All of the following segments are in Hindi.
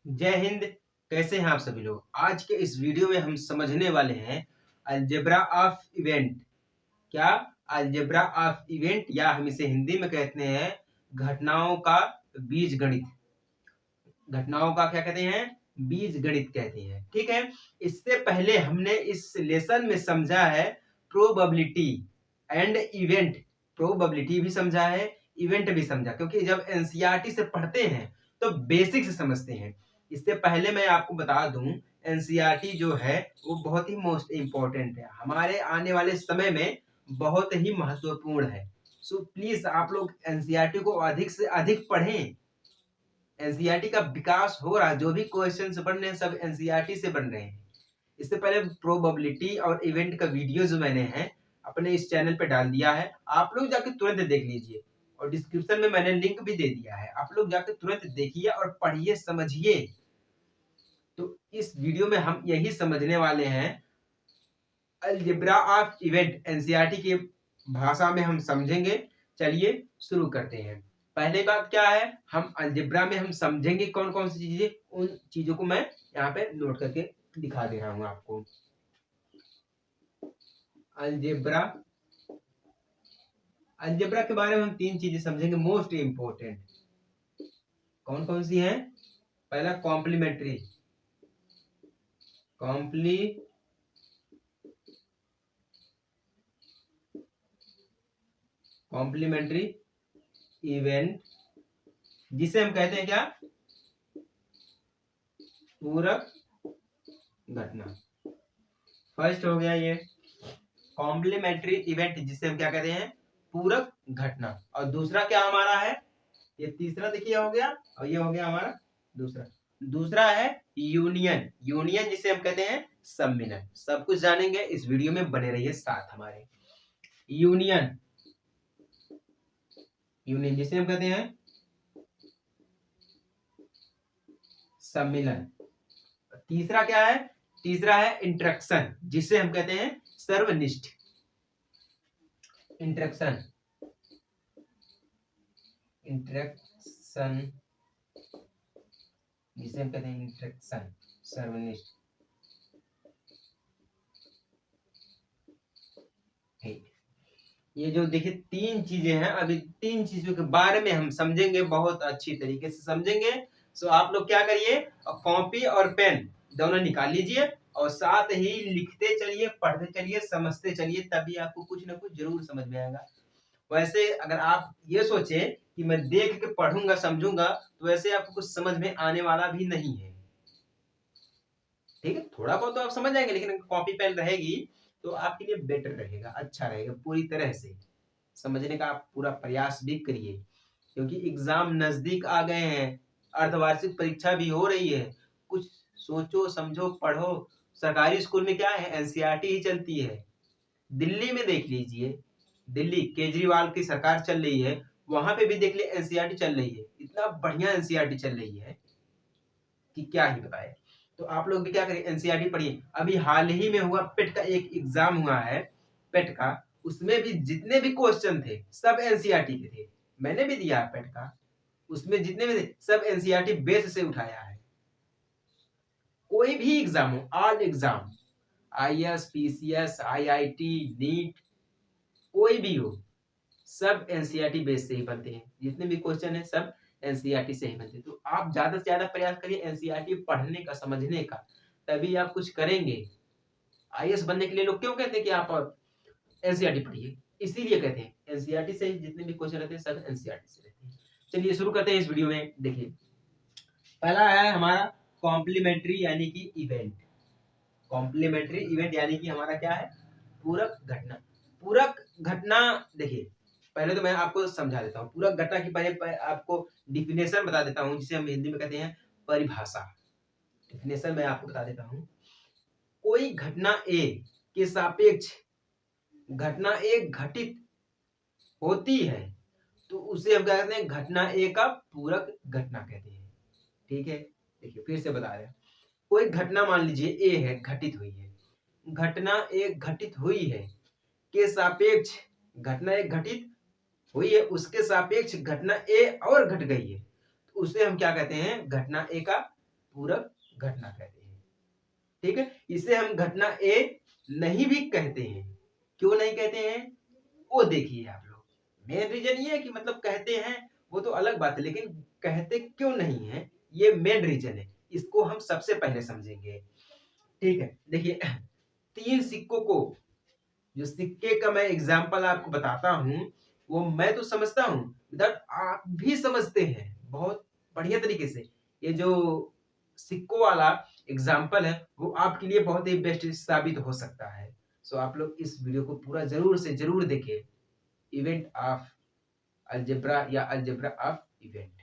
जय हिंद। कैसे हैं आप सभी लोग। आज के इस वीडियो में हम समझने वाले हैं अलजेब्रा ऑफ इवेंट। क्या? अलजेब्रा ऑफ इवेंट, या हम इसे हिंदी में कहते हैं घटनाओं का बीज गणित। घटनाओं का क्या कहते हैं? बीज गणित कहते हैं। ठीक है। इससे पहले हमने इस लेसन में समझा है प्रोबेबिलिटी एंड इवेंट। प्रोबेबिलिटी भी समझा है, इवेंट भी समझा, क्योंकि जब एनसीईआरटी से पढ़ते हैं तो बेसिक से समझते हैं। इससे पहले मैं आपको बता दूं, एनसीईआरटी जो है वो बहुत ही मोस्ट इम्पोर्टेंट है, हमारे आने वाले समय में बहुत ही महत्वपूर्ण है। सो प्लीज आप लोग एनसीईआरटी को अधिक से अधिक पढ़ें। एनसीईआरटी का विकास हो रहा है, जो भी क्वेश्चंस बन रहे हैं सब एनसीईआरटी से बन रहे हैं। इससे पहले प्रोबेबिलिटी और इवेंट का वीडियो जो मैंने है अपने इस चैनल पे डाल दिया है, आप लोग जाके तुरंत देख लीजिए। और डिस्क्रिप्शन में मैंने लिंक भी दे दिया है, आप लोग जाके तुरंत देखिए और पढ़िए, समझिए। तो इस वीडियो में हम यही समझने वाले हैं, अलजेब्रा ऑफ इवेंट एनसीईआरटी की भाषा में हम समझेंगे। चलिए शुरू करते हैं। पहले बात क्या है, हम अलजेब्रा में हम समझेंगे कौन कौन सी चीजें, उन चीजों को मैं यहाँ पे नोट करके दिखा दे रहा हूँ आपको। अलजेब्रा, अलजेब्रा के बारे में हम तीन चीजें समझेंगे मोस्ट इंपोर्टेंट। कौन कौन सी हैं? पहला कॉम्प्लीमेंट्री, कॉम्प्लीमेंट्री इवेंट, जिसे हम कहते हैं क्या? पूरक घटना। फर्स्ट हो गया ये कॉम्प्लीमेंट्री इवेंट, जिसे हम क्या कहते हैं? पूरक घटना। और दूसरा क्या हमारा है? ये तीसरा देखिए हो गया, और ये हो गया हमारा दूसरा। दूसरा है यूनियन, यूनियन जिसे हम कहते हैं सम्मिलन। सब कुछ जानेंगे, इस वीडियो में बने रहिए साथ हमारे। यूनियन, यूनियन जिसे हम कहते हैं सम्मिलन। तीसरा क्या है? तीसरा है इंटरेक्शन, जिसे हम कहते हैं सर्वनिष्ठ। इंटरेक्शन, इंटरेक्शन जिसे हम कहते हैं इंटरेक्शन सर्वनिष्ठ। ठीक, ये जो देखिए तीन चीजें हैं, अभी तीन चीजों के बारे में हम समझेंगे, बहुत अच्छी तरीके से समझेंगे। सो आप लोग क्या करिए, कॉपी और पेन दोनों निकाल लीजिए और साथ ही लिखते चलिए, पढ़ते चलिए, समझते चलिए, तभी आपको कुछ ना कुछ जरूर समझ में आएगा। वैसे अगर आप ये सोचे कि मैं देख के पढ़ूंगा समझूंगा, तो वैसे आपको कुछ समझ में आने वाला भी नहीं है। ठीक है, थोड़ा बहुत तो आप समझ जाएंगे, लेकिन कॉपी पेन रहेगी तो आपके लिए बेटर रहेगा, अच्छा रहेगा। पूरी तरह से समझने का आप पूरा प्रयास भी करिए, क्योंकि एग्जाम नजदीक आ गए हैं, अर्धवार्षिक परीक्षा भी हो रही है। कुछ सोचो, समझो, पढ़ो। सरकारी स्कूल में क्या है, एनसीईआरटी ही चलती है। दिल्ली में देख लीजिए, दिल्ली केजरीवाल की सरकार चल रही है, वहां पे भी देख लीजिए एनसीईआरटी चल रही है। इतना बढ़िया एनसीईआरटी चल रही है कि क्या ही बताए। तो आप लोग भी क्या करिए, एनसीईआरटी पढ़िए। अभी हाल ही में हुआ पेट का एक एग्जाम हुआ है, पेट का, उसमें भी जितने भी क्वेश्चन थे सब एनसीईआरटी के थे। मैंने भी दिया पेट का, उसमें जितने भी थे सब एनसीईआरटी बेस से उठाया है। कोई भी एग्जाम हो, all exam, IAS, PCS, IIT, NEET, कोई भी हो, सब एनसीईआरटी बेस से ही बनते हैं। जितने भी क्वेश्चन है सब एनसीईआरटी से ही बनते हैं। तो आप ज्यादा से ज्यादा प्रयास करिए एनसीईआरटी पढ़ने का, समझने का, तभी आप कुछ करेंगे। आईएएस बनने के लिए लोग क्यों कहते हैं कि आप एनसीईआरटी पढ़िए? इसीलिए कहते हैं एनसीईआरटी से जितने भी क्वेश्चन रहते हैं सब एनसीईआरटी से रहते हैं। चलिए शुरू करते हैं इस वीडियो में। देखिए पहला है हमारा कॉम्प्लीमेंट्री यानी कि इवेंट। कॉम्प्लीमेंट्री इवेंट यानी कि हमारा क्या है? पूरक घटना। पूरक घटना, देखिए पहले तो मैं आपको समझा देता हूँ पूरक घटना की। पहले आपको डिफिनेशन बता देता हूँ, जिसे हम हिंदी में कहते हैं परिभाषा। डिफिनेशन मैं आपको बता देता हूँ। कोई घटना ए के सापेक्ष घटना ए घटित होती है तो उसे हम क्या कहते हैं? घटना ए का पूरक घटना कहते हैं। ठीक है, देखिए फिर से बता रहे हैं। कोई घटना मान लीजिए ए है, घटित हुई है। घटना ए घटित हुई है के सापेक्ष घटना ए घटित हुई है, उसके सापेक्ष घटना ए और घट गई है, तो उसे हम क्या कहते हैं? घटना ए का पूरक घटना कहते हैं। ठीक है, इसे हम घटना ए नहीं भी कहते हैं। क्यों नहीं कहते हैं वो देखिए आप लोग। मेन रीजन ये है कि मतलब कहते हैं वो तो अलग बात है, लेकिन कहते क्यों नहीं है ये मेन रीजन है, इसको हम सबसे पहले समझेंगे। ठीक है, देखिए 3 सिक्कों को, जो सिक्के का मैं एग्जांपल आपको बताता हूं वो मैं तो समझता हूं, विदाउट आप भी समझते हैं बहुत बढ़िया तरीके से। ये जो सिक्कों वाला एग्जांपल है वो आपके लिए बहुत ही बेस्ट साबित हो सकता है। सो आप लोग इस वीडियो को पूरा जरूर से जरूर देखें। इवेंट ऑफ अलजेब्रा या अलजेब्रा ऑफ इवेंट।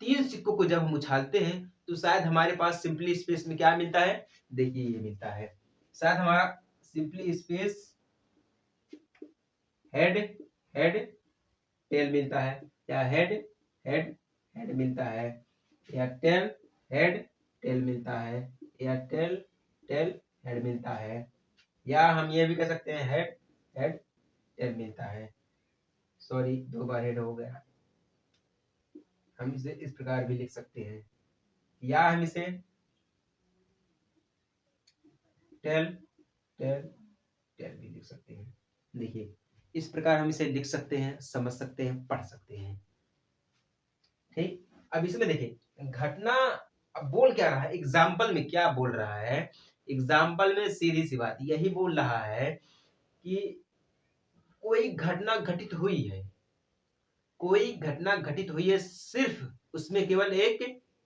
3 सिक्कों को जब हम उछालते हैं तो शायद हमारे पास सिंपली स्पेस में क्या मिलता है, देखिए ये मिलता है। शायद हमारा simply space head head tail मिलता है, या हेड हेड हेड मिलता है, या टेल हेड टेल मिलता है, या टेल टेल हेड मिलता है, या हम ये भी कह सकते हैं हेड हेड टेल मिलता है। सॉरी 2 बार हेड हो गया। हम इसे इस प्रकार भी लिख सकते हैं, या हम इसे टेल टेल टेल भी लिख सकते हैं। देखिए इस प्रकार हम इसे लिख सकते हैं, समझ सकते हैं, पढ़ सकते हैं। ठीक, अब इसमें देखिए घटना अब बोल क्या रहा है, एग्जाम्पल में क्या बोल रहा है। एग्जाम्पल में सीधी सी बात यही बोल रहा है कि कोई घटना घटित हुई है, कोई घटना घटित हुई है, सिर्फ उसमें केवल एक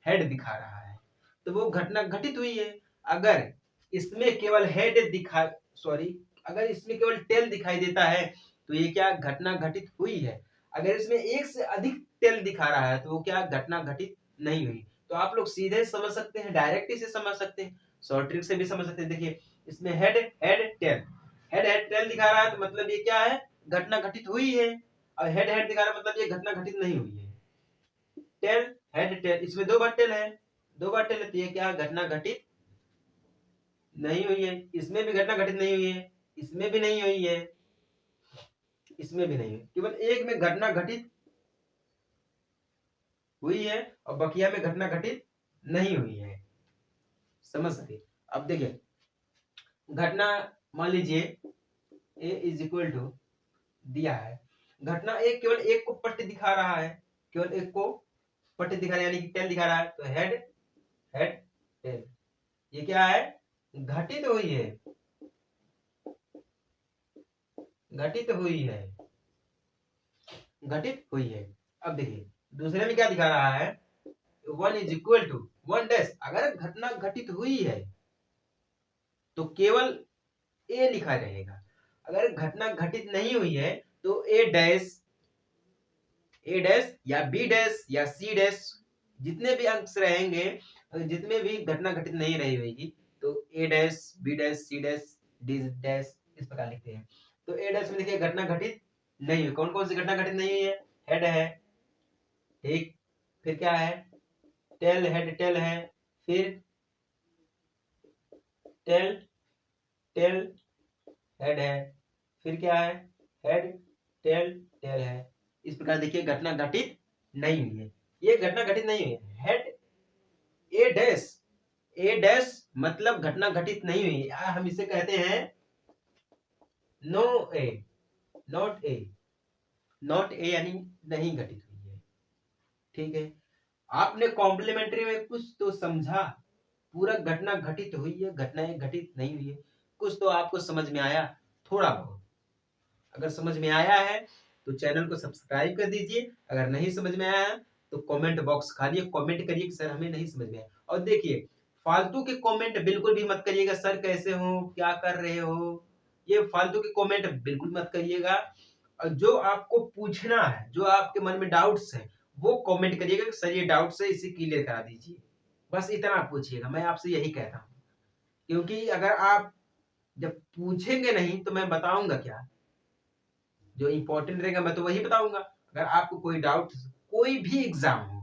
हेड दिखा रहा है तो वो घटना घटित हुई है। अगर इसमें केवल हेड दिखा सॉरी अगर इसमें केवल टेल दिखाई देता है तो ये क्या घटना घटित हुई है। अगर इसमें एक से अधिक टेल दिखा रहा है तो वो क्या घटना घटित नहीं हुई। तो आप लोग सीधे समझ सकते हैं, डायरेक्ट इसे समझ सकते हैं, शॉर्ट ट्रिक से भी समझ सकते हैं। देखिए इसमें head head tail, head head tail दिखा रहा है तो मतलब ये क्या है, घटना घटित हुई है। और हेड हेड दिखा रहा है मतलब ये घटना घटित नहीं हुई है। टेल हेड टेल, इसमें 2 बार टेल है, 2 बार टेल है तो ये क्या घटना घटित नहीं हुई है। इसमें भी घटना घटित नहीं हुई है, इसमें भी नहीं हुई है, इसमें भी नहीं है, केवल एक में घटना घटित हुई है और बकिया में घटना घटित नहीं हुई है। समझ सके। अब देखिए घटना मान लीजिए ए इज इक्वल टू दिया है, घटना एक केवल एक को पट्टी दिखा रहा है, केवल एक को पट्टी दिखा रहा है यानी कि टेल दिखा रहा है तो हेड हेड टेल ये क्या है, घटित हुई है, घटित हुई है, घटित हुई है। अब देखिए दूसरे में क्या दिखा रहा है, 1 इज इक्वल टू 1 डैश। अगर घटना घटित हुई है तो केवल ए लिखा रहेगा, अगर घटना घटित नहीं हुई है तो ए डैश या बी डैश या सी डैश, जितने भी अंक रहेंगे, जितने भी घटना घटित नहीं रही होगी तो A dash B dash C dash D dash इस प्रकार लिखते हैं। तो ए डैश में देखिए घटना घटित नहीं हुई, कौन कौन सी घटना घटित नहीं हुई है, हेड है, ठीक, फिर क्या है टेल हेड टेल है, फिर टेल टेल हेड है, फिर क्या है हेड टेल टेल है। इस प्रकार देखिए घटना घटित नहीं हुई है, ये घटना घटित नहीं हुई है। हेड ए डैश, ए डैश मतलब घटना घटित नहीं हुई, या हम इसे कहते हैं no A, not A, not A यानी नहीं घटित हुई है। ठीक है, आपने कॉम्प्लीमेंट्री में कुछ तो समझा, पूरा घटना घटित हुई है, घटनाएं घटित नहीं हुई है, कुछ तो आपको समझ में आया थोड़ा बहुत। अगर समझ में आया है तो चैनल को सब्सक्राइब कर दीजिए, अगर नहीं समझ में आया तो कमेंट बॉक्स खाली कमेंट करिए कि सर हमें नहीं समझ में आया। और देखिए फालतू के कमेंट बिल्कुल भी मत करिएगा, सर कैसे हो, क्या कर रहे हो, ये फालतू के कमेंट बिल्कुल मत करिएगा। और जो आपको पूछना है, जो आपके मन में डाउट्स है वो कमेंट करिएगा कि सर ये डाउट्स है इसे क्लियर करा दीजिए, बस इतना पूछिएगा, मैं आपसे यही कहता हूँ। क्योंकि अगर आप जब पूछेंगे नहीं तो मैं बताऊंगा क्या, जो इंपॉर्टेंट रहेगा मैं तो वही बताऊंगा। अगर आपको कोई डाउट, कोई भी एग्जाम हो,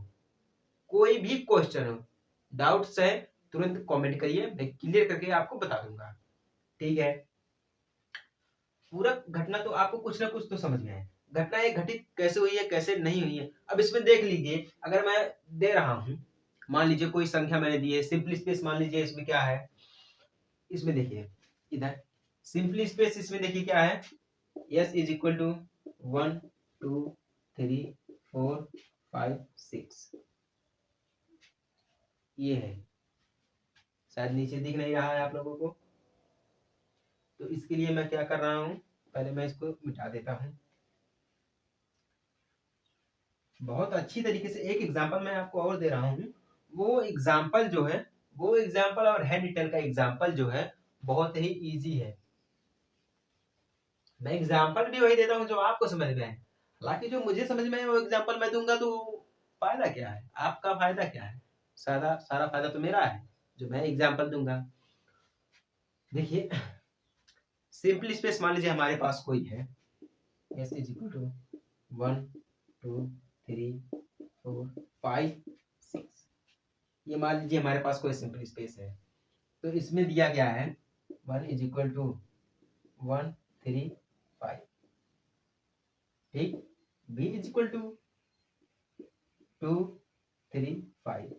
कोई भी क्वेश्चन हो, डाउट्स है तुरंत कमेंट करिए, मैं क्लियर करके आपको बता दूंगा। ठीक है, पूरा घटना तो आपको कुछ ना कुछ तो समझ में आए, घटना ये घटित कैसे हुई है कैसे नहीं हुई है। अब इसमें देख लीजिए, अगर मैं दे रहा हूं मान लीजिए कोई संख्या मैंने दी है, सिंपल स्पेस मान लीजिए इसमें क्या है, इसमें देखिए इधर सिंपल स्पेस, इसमें देखिए क्या है, s इज इक्वल टू 1 2 3 4 5 6, ये है, शायद नीचे दिख नहीं रहा है आप लोगों को। तो इसके लिए मैं क्या कर रहा हूं, पहले मैं इसको मिटा देता हूं। बहुत अच्छी तरीके से एक एग्जांपल मैं आपको और दे रहा हूं, वो एग्जांपल जो है, वो एग्जांपल और हैंड का एग्जांपल जो है बहुत ही इजी है। मैं एग्जांपल भी वही देता हूं जो आपको समझ में आए, हालांकि जो मुझे समझ में आए वो एग्जांपल मैं दूंगा तो फायदा क्या है, आपका फायदा क्या है, सारा सारा फायदा तो मेरा है जो मैं एग्जांपल दूंगा। देखिए सिंपल स्पेस मान लीजिए हमारे पास कोई है, s इज इक्वल टू 1 2 3 4 5 6, ये मान लीजिए हमारे पास कोई सिंपल स्पेस है। तो इसमें दिया गया है 1 इज इक्वल टू 1 3 5, ठीक, b इज इक्वल टू 2 3 5।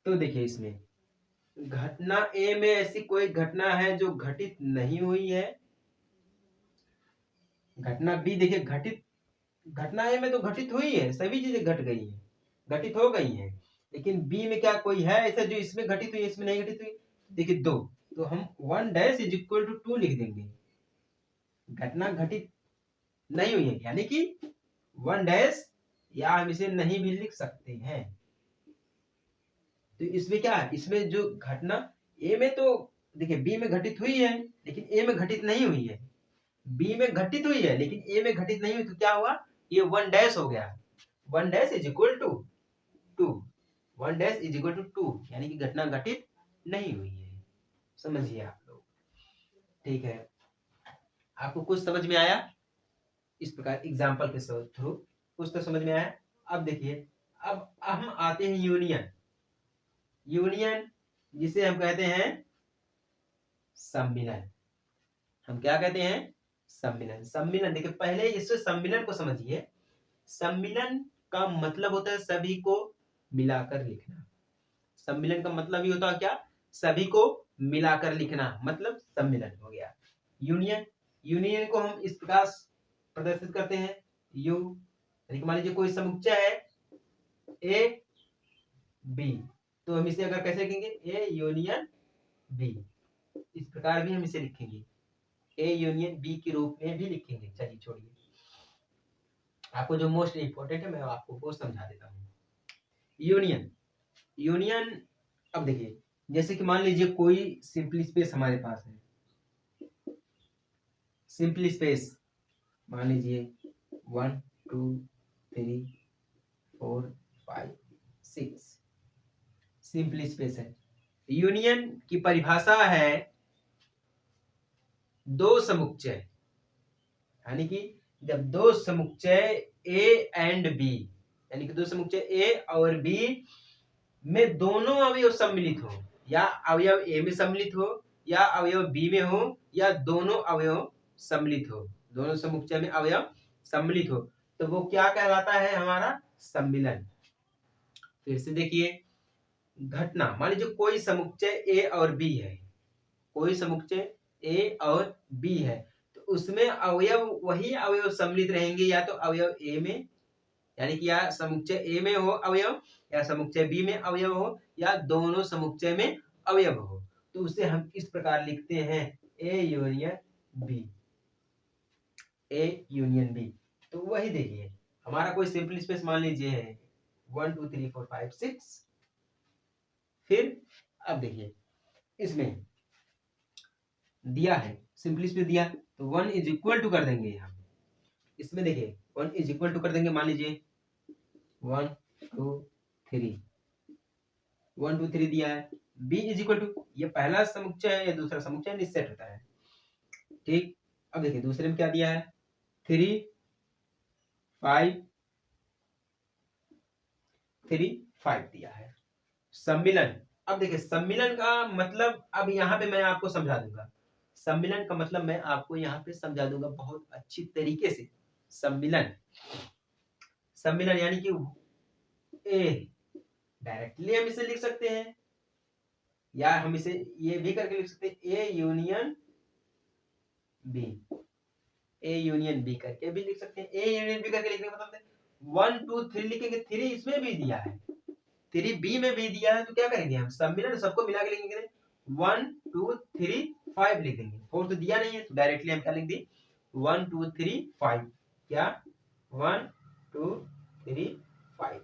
तो देखिए इसमें घटना ए में ऐसी कोई घटना है जो घटित नहीं हुई है, घटना बी देखिए घटित, घटना ए में तो घटित हुई है, सभी चीजें घट गई है, घटित हो गई है, लेकिन बी में क्या कोई है ऐसा जो इसमें घटित हुई, इसमें नहीं घटित हुई, देखिए 2, तो हम 1 डैश इज इक्वल टू 2 लिख देंगे, घटना घटित नहीं हुई है, यानी कि 1 डैश, या हम इसे नहीं भी लिख सकते हैं। तो इसमें क्या है, इसमें जो घटना ए में तो देखिए बी में घटित हुई है लेकिन ए में घटित नहीं हुई है, बी में घटित हुई है लेकिन ए में घटित नहीं हुई, तो क्या हुआ, ये 1 डैश हो गया, 1 dash is equal to 2, 1 dash is equal to 2, यानी कि घटना घटित नहीं हुई है। समझिए आप लोग, ठीक है, आपको कुछ समझ में आया, इस प्रकार एग्जाम्पल के थ्रू कुछ तो समझ में आया। अब देखिए, अब हम आते हैं यूनियन, यूनियन जिसे हम कहते हैं सम्मिलन, हम क्या कहते हैं, सम्मिलन। सम्मिलन देखिए पहले इस सम्मिलन को समझिए, सम्मिलन का मतलब होता है सभी को मिलाकर लिखना, सम्मिलन का मतलब ही होता है क्या, सभी को मिलाकर लिखना, मतलब सम्मिलन हो गया। यूनियन, यूनियन को हम इस प्रकार प्रदर्शित करते हैं, यू, मान लीजिए कोई समुच्चय है ए बी, तो हम इसे अगर कैसे लिखेंगे, ए यूनियन बी, इस प्रकार भी हम इसे लिखेंगे, ए यूनियन बी के रूप में भी लिखेंगे। चलिए छोड़िए, आपको जो मोस्ट इंपोर्टेंट है मैं आपको वो समझा देता हूँ। यूनियन, यूनियन, अब देखिए जैसे कि मान लीजिए कोई सिंपल स्पेस हमारे पास है, सिंपल स्पेस मान लीजिए 1 2 3 4 5 6 सिंपल स्पेस है। यूनियन की परिभाषा है दो समुच्चय, यानी कि जब दो समुच्चय ए एंड बी, यानी कि दो समुच्चय ए और बी में दोनों अवयव सम्मिलित हो, या अवयव ए में सम्मिलित हो या अवयव बी में हो, या दोनों अवयव सम्मिलित हो, दोनों समुच्चय में अवयव सम्मिलित हो, तो वो क्या कहलाता है, हमारा सम्मिलन। फिर से देखिए, घटना मान लीजिए कोई समुच्चय ए और बी है, कोई समुच्चय ए और बी है, तो उसमें अवयव वही अवयव सम्मिलित रहेंगे, या तो अवयव ए में, यानी कि या समुच्चय ए में हो अवयव, या समुच्चय बी में अवयव हो, या दोनों समुच्चय में अवयव हो, तो उसे हम इस प्रकार लिखते हैं A union B, A union B. तो वही देखिए हमारा कोई सिंपल स्पेस मान लीजिए है 1 2 3 4 5 6, फिर अब देखिए इसमें दिया है सिंपल स्पेस दिया, तो 1 इज इक्वल टू कर देंगे हम, इसमें देखिए 1 इज इक्वल टू कर देंगे, मान लीजिए 1 2 3, 1 2 3 दिया है, b इज इक्वल टू, ये पहला समुच्चय है या दूसरा समुच्चय निश्चित होता है, ठीक। अब देखिए दूसरे में क्या दिया है, 3 5 3 5 दिया है। सम्मिलन, अब देखिए सम्मिलन का मतलब अब यहाँ पे मैं आपको समझा दूंगा, सम्मिलन का मतलब मैं आपको यहाँ पे समझा दूंगा बहुत अच्छी तरीके से। सम्मिलन, सम्मिलन यानी कि ए डायरेक्टली हम इसे लिख सकते हैं, या हम इसे ये भी करके लिख सकते हैं A union B, A union B करके भी लिख सकते हैं। ए यूनियन बी करके लिखने का मतलब 1 2 3 लिखेंगे, 3 इसमें भी दिया है, 3 बी में भी दिया है, तो क्या करेंगे हम सम्मिलन सबको मिला के लिखेंगे 1 2 3 5 लिख देंगे। 4 तो दिया नहीं है, तो डायरेक्टली हम क्या लिख दें 1 2 3 5, क्या 1 2 3 5,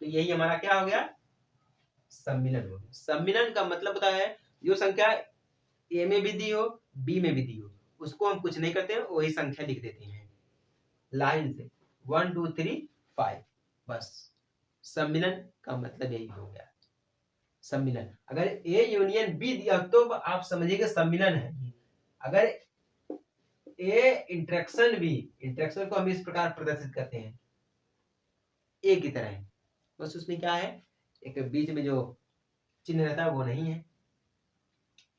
तो यही हमारा क्या हो गया सम्मिलन हो गया। सम्मिलन का मतलब होता है जो संख्या ए में भी दी हो बी में भी दी हो, उसको हम कुछ नहीं करते हैं, वही संख्या लिख देते हैं लाइन से 1 2 3 5, बस सम्मिलन का मतलब यही हो गया सम्मिलन। अगर ए यूनियन बी दिया तो आप समझिएगा सम्मिलन है। अगर ए इंटरेक्शन बी, इंटरेक्शन को हम इस प्रकार प्रदर्शित करते हैं ए की तरह, बस उसमें क्या है एक बीच में जो चिन्ह रहता है वो नहीं है,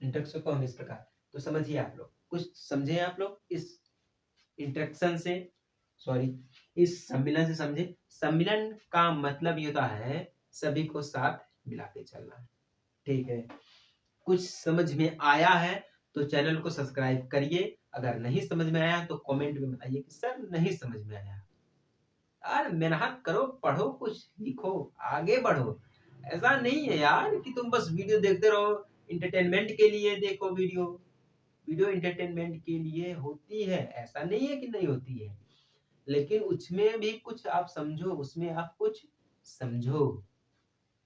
इंटरेक्शन को हम इस प्रकार, तो समझिए आप लोग, कुछ समझे आप लोग इस इंटरेक्शन से, सॉरी इस सम्मिलन से समझे। सम्मिलन का मतलब ये होता है सभी को साथ मिला के चलना, ठीक है। कुछ समझ में आया है तो चैनल को सब्सक्राइब करिए, अगर नहीं समझ में आया तो कमेंट में बताइए कि सर नहीं समझ में आया। यार मेहनत करो, पढ़ो, कुछ लिखो, आगे बढ़ो। ऐसा नहीं है यार कि तुम बस वीडियो देखते रहो, इंटरटेनमेंट के लिए देखो वीडियो, वीडियो इंटरटेनमेंट के लिए होती है, ऐसा नहीं है कि नहीं होती है, लेकिन उसमें भी कुछ आप समझो, उसमें आप कुछ समझो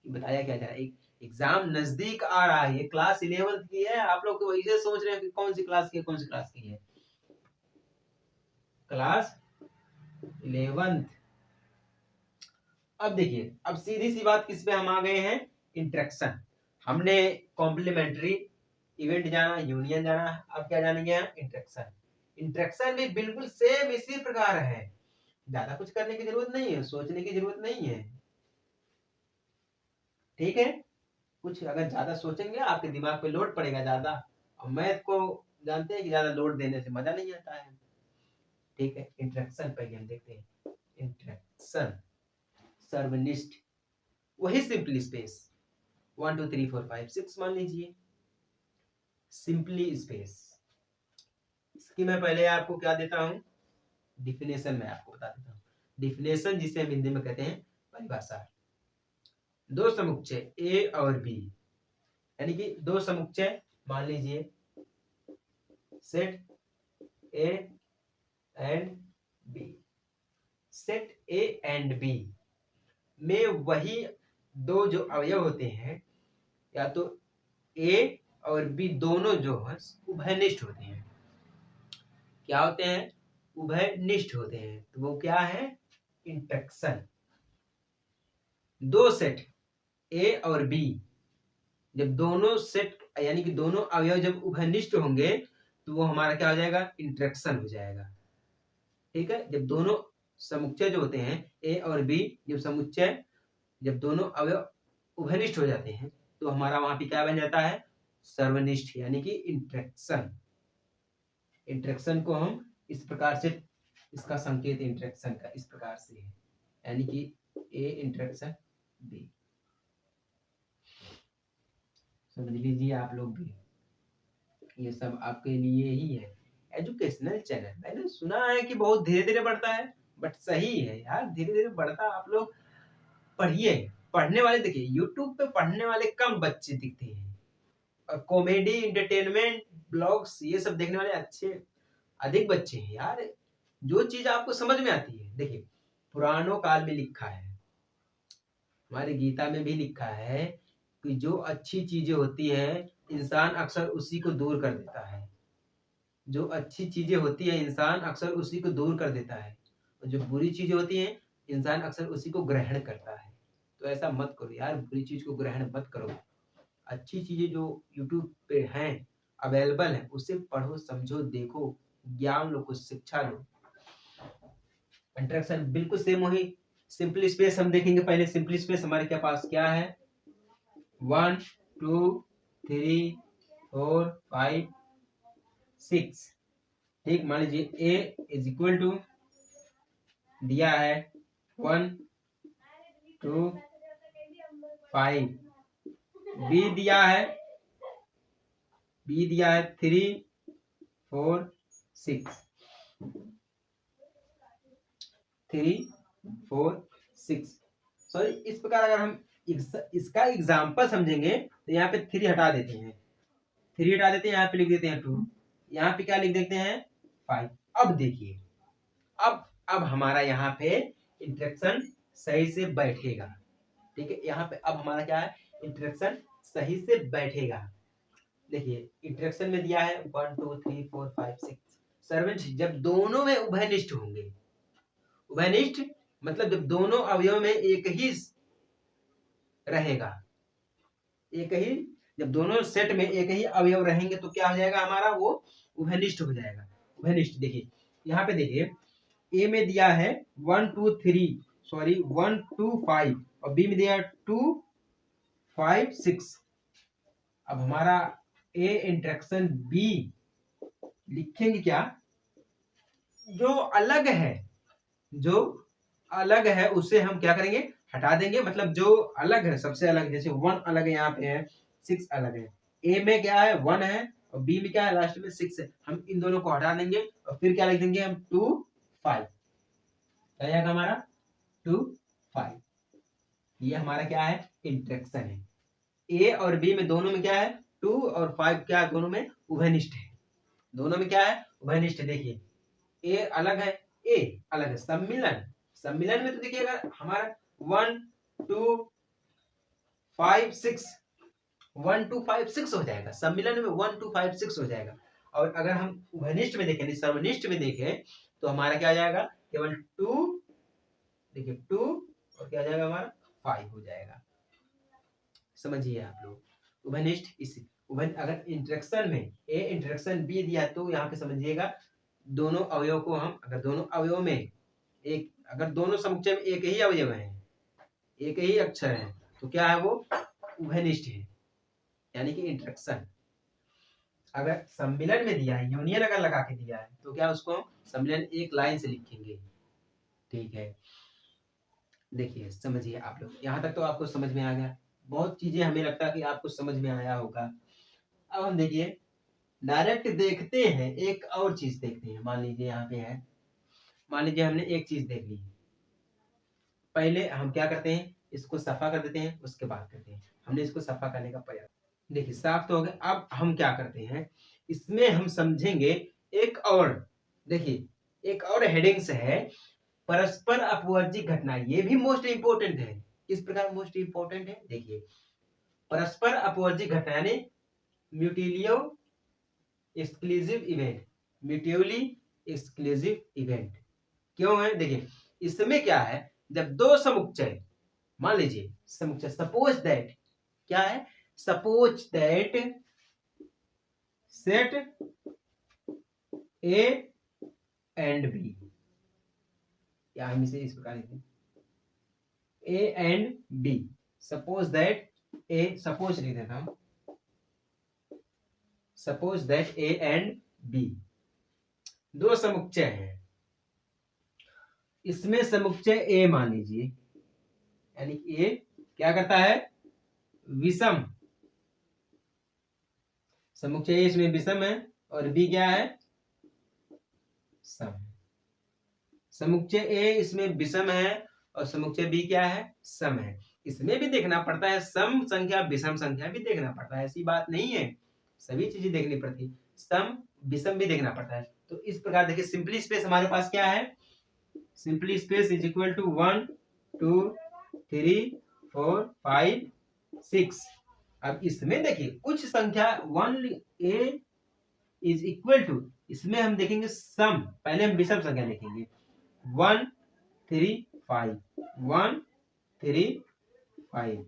कि बताया क्या जा रहा है। एक एग्जाम नजदीक आ रहा है, ये क्लास 11th की है, आप लोग तो वैसे सोच रहे हैं कि कौन सी क्लास की है, कौन सी क्लास की है, क्लास 11th। अब देखिए, अब सीधी सी बात किस पे हम आ गए हैं, इंटरेक्शन। हमने कॉम्प्लीमेंट्री इवेंट जाना, यूनियन जाना, अब क्या जानेंगे हम इंटरेक्शन। इंटरेक्शन भी बिल्कुल सेम इसी प्रकार है, ज्यादा कुछ करने की जरूरत नहीं है, सोचने की जरूरत नहीं है, ठीक है। कुछ अगर ज्यादा सोचेंगे आपके दिमाग पे लोड पड़ेगा ज्यादा, और मैथ को जानते हैं कि ज्यादा लोड देने से मजा नहीं आता है, ठीक है। इंटरेक्शन पहले हम देखते हैं, इंटरेक्शन सर्वनिष्ठ, वही सिंपली स्पेस 1 2 3 4 5 6 मान लीजिए, सिंपली स्पेस। इसकी मैं पहले आपको क्या देता हूं, डिफिनेशन में आपको बता देता हूं। डिफिनेशन जिसे हम हिंदी में कहते हैं परिभाषा। दो समुच्चय ए और बी, यानी कि दो समुच्चय मान लीजिए set A and B, set A and B में वही दो जो अवयव होते हैं, या तो ए और बी दोनों जो है उभयनिष्ठ होते हैं। क्या होते हैं, उभयनिष्ठ होते हैं, तो वो क्या है इंटरेक्शन। दो सेट ए और बी, जब दोनों सेट यानी कि दोनों अवयव जब उभयनिष्ठ होंगे तो वो हमारा क्या हो जाएगा इंटरेक्शन हो जाएगा, ठीक है। जब दोनों समुच्चय जो होते हैं ए और बी, जब समुच्चय जब दोनों अवयव उभयनिष्ठ हो जाते हैं तो हमारा वहां पे क्या बन जाता है सर्वनिष्ठ, यानी कि इंटरेक्शन। इंटरेक्शन को हम इस प्रकार से, इसका संकेत इंटरेक्शन का इस प्रकार से है, यानी कि ए इंटरेक्शन बी, समझ लीजिए आप लोग भी, ये सब आपके लिए ही है। एजुकेशनल चैनल, मैंने सुना है कि बहुत धीरे धीरे बढ़ता है, बट सही है यार, धीरे धीरे बढ़ता। आप लोग पढ़िए, पढ़ने वाले देखिए यूट्यूब पे पढ़ने वाले कम बच्चे दिखते हैं, और कॉमेडी इंटरटेनमेंट ब्लॉग्स ये सब देखने वाले अच्छे अधिक बच्चे हैं यार। जो चीज आपको समझ में आती है, देखिए पुरानों काल में लिखा है, हमारी गीता में भी लिखा है कि जो अच्छी चीजें होती है इंसान अक्सर उसी को दूर कर देता है, जो अच्छी चीजें होती है इंसान अक्सर उसी को दूर कर देता है, और जो बुरी चीजें होती हैं इंसान अक्सर उसी को ग्रहण करता है। तो ऐसा मत करो यार, बुरी चीज को ग्रहण मत करो, अच्छी चीजें जो यूट्यूब पे हैं अवेलेबल है उसे पढ़ो, समझो, देखो, ज्ञान लो, कुछ शिक्षा लो। इंटरेक्शन बिल्कुल सेम वही। सिंपल स्पेस हम देखेंगे पहले, सिंपल स्पेस हमारे क्या पास क्या है 1 2 3 4 5 6, ठीक। मान लीजिए a इज इक्वल टू दिया है 1 2 5, बी दिया है 3 4 6, 3 4 6। सॉरी, इस प्रकार अगर हम इसका एग्जाम्पल समझेंगे तो यहाँ पे 3 हटा देते हैं, यहाँ पे लिख देते हैं 2, यहाँ पे क्या लिख देते हैं 5। अब देखिए, अब हमारा यहाँ पे इंटरेक्शन सही से बैठेगा। ठीक है, यहाँ पे अब हमारा क्या है, इंटरेक्शन सही से बैठेगा। देखिए इंटरेक्शन में दिया है 1 2 3 4 5 6 सर्वेंट, जब दोनों में उभयनिष्ठ होंगे, उभयनिष्ठ मतलब जब दोनों अवयव में एक ही रहेगा, एक ही, जब दोनों सेट में एक ही अवयव रहेंगे तो क्या हो जाएगा हमारा, वो उभयनिष्ठ हो जाएगा। उभयनिष्ठ देखिए यहाँ पे देखिए, ए में दिया है 1 2 3 सॉरी 1 2 5 और बी में दिया है 2 5 6। अब हमारा ए इंटरेक्शन बी लिखेंगे क्या, जो अलग है उसे हम क्या करेंगे, हटा देंगे। मतलब जो अलग है, सबसे अलग, जैसे 1 अलग है, यहाँ पे है 6 अलग है, ए में क्या है 1 है और बी में क्या है लास्ट में 6 है, हम इन दोनों को हटा देंगे और फिर क्या लिख देंगे हम 2 5, क्या जाएगा हमारा 2 5। ये हमारा क्या है, इंटरेक्शन है। ए और बी में दोनों में क्या है 2 और 5 क्या है, दोनों में उभयनिष्ठ है, दोनों में क्या है उभयनिष्ठ। देखिए ए अलग है, ए अलग है, सम्मिलन में तो देखिए अगर हमारा 1 2 5 6 1 2 5 6 हो जाएगा, सम्मिलन में 1 2 5 6 हो जाएगा। और अगर हम उभयनिष्ठ में देखें, सर्वनिष्ठ में देखें तो हमारा क्या आ जाएगा, केवल 2, देखिए 2 और क्या आ जाएगा हमारा 5 हो जाएगा। समझिए आप लोग, उभयनिष्ठ इस अगर इंटरेक्शन में ए इंटरेक्शन बी दिया तो यहाँ पे समझिएगा, दोनों अवयव को हम, अगर दोनों अवयव में एक, अगर दोनों समुच्चय में एक ही अवयव है, एक ही अक्षर है, तो क्या है वो उभयनिष्ठ है, यानी कि इंटरेक्शन। अगर सम्मिलन में दिया है, यूनियन अगर लगा के दिया है तो क्या उसको सम्मिलन एक लाइन से लिखेंगे। ठीक है, देखिए समझिए आप लोग, यहाँ तक तो आपको समझ में आ गया। बहुत चीजें हमें लगता है कि आपको समझ में आया होगा। अब हम देखिए डायरेक्ट देखते हैं, एक और चीज देखते हैं। मान लीजिए यहाँ पे है, मान लीजिए हमने एक चीज देख ली, पहले हम क्या करते हैं, इसको सफा कर देते हैं, उसके बाद करते हैं। हमने इसको सफा करने का प्रयास, देखिए साफ तो हो गया। अब हम क्या करते हैं, इसमें हम समझेंगे एक और, देखिए एक और हेडिंग्स है, परस्पर अपवर्जी घटना। ये भी मोस्ट इंपोर्टेंट है। किस प्रकार मोस्ट इंपोर्टेंट है, देखिए परस्पर अपवर्जी घटना यानी mutually exclusive event, mutually exclusive event क्यों है, देखिए इसमें क्या है, जब दो समुच्चय, मान लीजिए समुच्चय, सपोज दैट, क्या है, suppose that set A and B, या हम इसे इस प्रकार लिखते हैं A and B, suppose that A, suppose लिख देता हूं, suppose that A and B दो समुच्चय हैं। इसमें समुच्चय ए मान लीजिए, यानी कि ए क्या करता है, विषम, समुच्चय ए इसमें विषम है और बी क्या है, सम। समुच्चय ए इसमें विषम है और समुच्चय बी क्या है, सम है। इसमें भी देखना पड़ता है, सम संख्या विषम संख्या भी देखना पड़ता है, ऐसी बात नहीं है, सभी चीजें देखनी पड़ती, सम विषम भी देखना पड़ता है। तो इस प्रकार देखिए सिंपली स्पेस हमारे पास क्या है, simply space is equal to 1 2 3 4 5 6। अब इसमें देखिए कुछ संख्या 1 ए इज इक्वल टू, इसमें हम देखेंगे सम, पहले हम विषम संख्या लिखेंगे 1 3 5 1 3 5।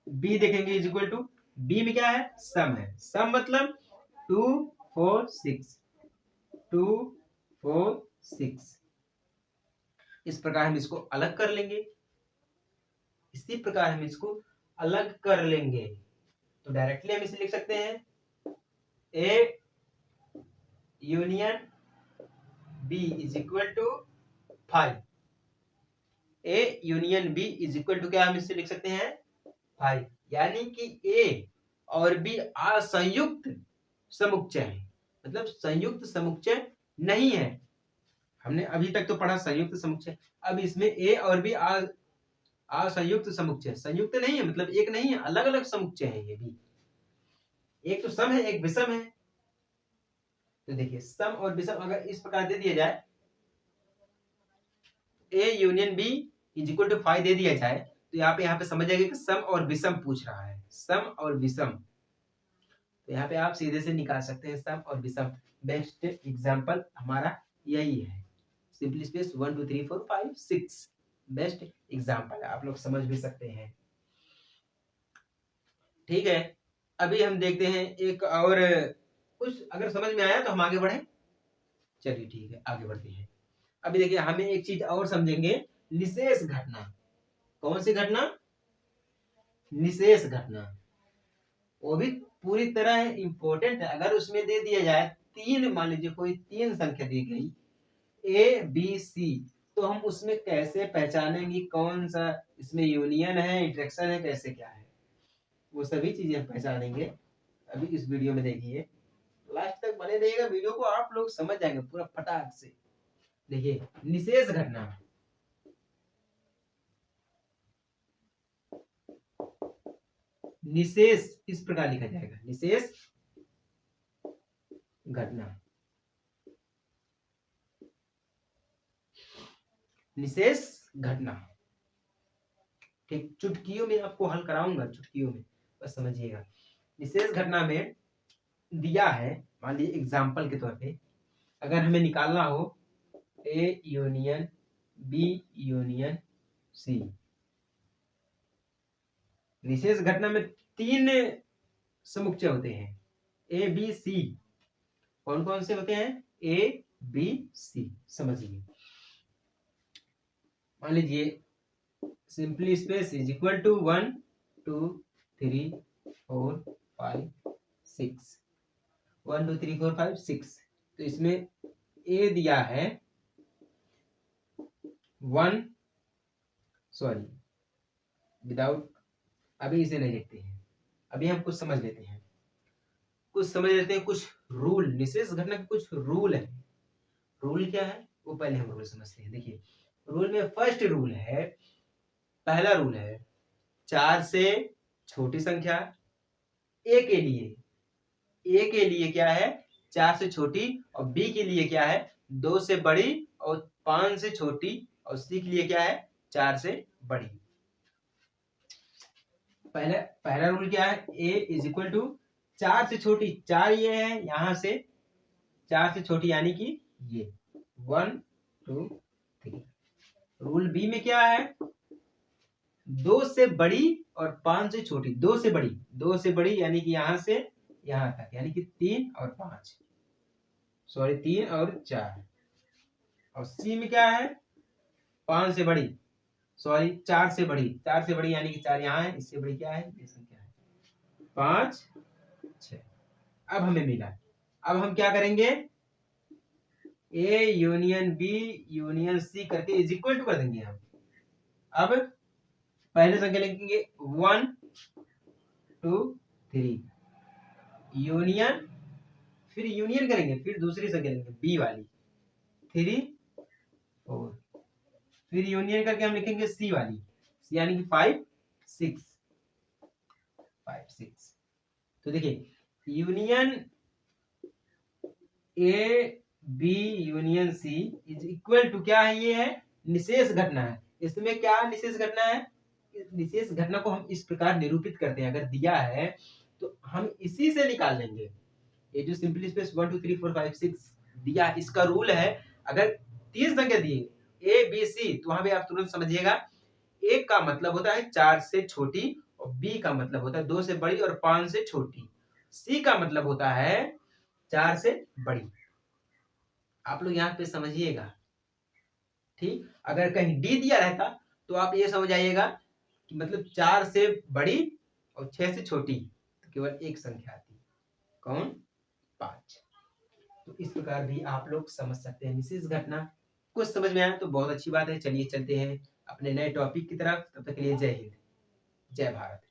बी देखेंगे इज इक्वल टू, बी में क्या है, सम है, सम मतलब 2 4 6 2 4 6। इस प्रकार हम इसको अलग कर लेंगे, इसी प्रकार हम इसको अलग कर लेंगे। तो डायरेक्टली हम इसे लिख सकते हैं A union B is equal to 5, A union B is equal to क्या हम इससे लिख सकते हैं 5, यानी कि ए और बी असंयुक्त समुच्चय है, मतलब संयुक्त समुच्चय नहीं है। हमने अभी तक तो पढ़ा संयुक्त समुच्चय, अब इसमें ए और बी असंयुक्त समुच्चय, संयुक्त नहीं है मतलब एक नहीं है, अलग अलग समुच्चय है ये भी, एक तो सम है एक विषम है। तो देखिए सम और विषम अगर इस प्रकार दे दिया जाए, A union B is equal to 5 दे दिया जाए, तो यहाँ पे समझ जाएगा कि सम और विषम पूछ रहा है, सम और विषम। तो यहाँ पे आप सीधे से निकाल सकते हैं सम और विषम। बेस्ट एग्जांपल हमारा यही है, सिंपली स्पेस 1 2 3 4 5 6 बेस्ट एग्जांपल है, आप लोग समझ भी सकते हैं। ठीक है, अभी हम देखते हैं एक और, कुछ अगर समझ में आया तो हम आगे बढ़े। चलिए ठीक है, आगे बढ़ते हैं। अभी देखिए हमें एक चीज और समझेंगे, निशेष घटना। कौन सी घटना? निशेष घटना, वो भी पूरी तरह इंपॉर्टेंट है। अगर उसमें दे दिया जाए तीन, मान लीजिए कोई तीन संख्या दी गई ए बी सी, तो हम उसमें कैसे पहचानेंगे कौन सा इसमें यूनियन है, इंटरेक्शन है, कैसे क्या है, वो सभी चीजें हम पहचानेंगे। अभी इस वीडियो में देखिए, लास्ट तक बने रहिएगा, वीडियो को आप लोग समझ जाएंगे पूरा फटाक से। देखिए निशेष घटना, निशेष इस प्रकार लिखा जाएगा, निशेष घटना, निशेष घटना। ठीक, चुटकियों में आपको हल कराऊंगा, चुटकियों में, बस समझिएगा। निशेष घटना में दिया है, मान लीजिए एग्जाम्पल के तौर पे, अगर हमें निकालना हो A union B union C, निशेष घटना में तीन समुच्चय होते हैं ए बी सी। कौन कौन से होते हैं? ए बी सी, समझिए। मान लीजिए simply space is equal to 1 2 3 4 5 6, 1 2 3 4 5 6। तो इसमें ए दिया है 1, सॉरी विदाउट, अभी इसे नहीं देखते हैं, अभी हम कुछ समझ लेते हैं, कुछ रूल, निशेष घटना के कुछ रूल है। रूल क्या है वो पहले हम रूल समझते हैं। देखिए रूल में फर्स्ट रूल है, पहला रूल है 4 से छोटी संख्या, ए के लिए क्या है 4 से छोटी, और बी के लिए क्या है 2 से बड़ी, और 5 से छोटी, और सी के लिए क्या है 4 से बड़ी। पहला रूल क्या है, ए इज इक्वल टू 4 से छोटी, 4 ये है, यहां से 4 से छोटी यानी कि ये 1 2 3। रूल बी में क्या है, 2 से बड़ी और 5 से छोटी, 2 से बड़ी यानी कि यहां से यहां तक, यानी कि 3 और 5, सॉरी 3 और 4। और सी में क्या है 5 से बड़ी, सॉरी 4 से बड़ी यानी कि 4 यहाँ है, इससे बड़ी क्या है ये संख्या है 5 6। अब हमें मिला, अब हम क्या करेंगे, A union B union C करके इज इक्वल टू कर देंगे हम। अब पहले संख्या लिखेंगे 1 2 3 यूनियन, फिर यूनियन करेंगे, फिर दूसरी संख्या लिखेंगे बी वाली 3 4, फिर यूनियन करके हम लिखेंगे सी वाली, यानी कि 5 6 5 6। तो देखिए union A B union C is equal to क्या है, ये है निशेष घटना है। इसमें क्या निशेष घटना है, निशेष घटना को हम इस प्रकार निरूपित करते हैं, अगर दिया है तो हम इसी से निकाल लेंगे। ये जो सिंपली स्पेस 1 2 3 4 5 6 दिया, इसका रूल है, अगर तीन संख्या दी ए बी सी, तो वहां पे आप तुरंत समझिएगा, ए का मतलब होता है 4 से छोटी, और बी का मतलब होता है 2 से बड़ी और 5 से छोटी, सी का मतलब होता है 4 से बड़ी। आप लोग यहाँ पे समझिएगा। ठीक, अगर कहीं डी दिया रहता तो आप ये समझ आइएगा कि मतलब 4 से बड़ी और 6 से छोटी, तो केवल एक संख्या आती, कौन 5। तो इस प्रकार भी आप लोग समझ सकते हैं निशेष घटना। कुछ समझ में आया तो बहुत अच्छी बात है, चलिए चलते हैं अपने नए टॉपिक की तरफ। तब तक के लिए जय हिंद, जय भारत।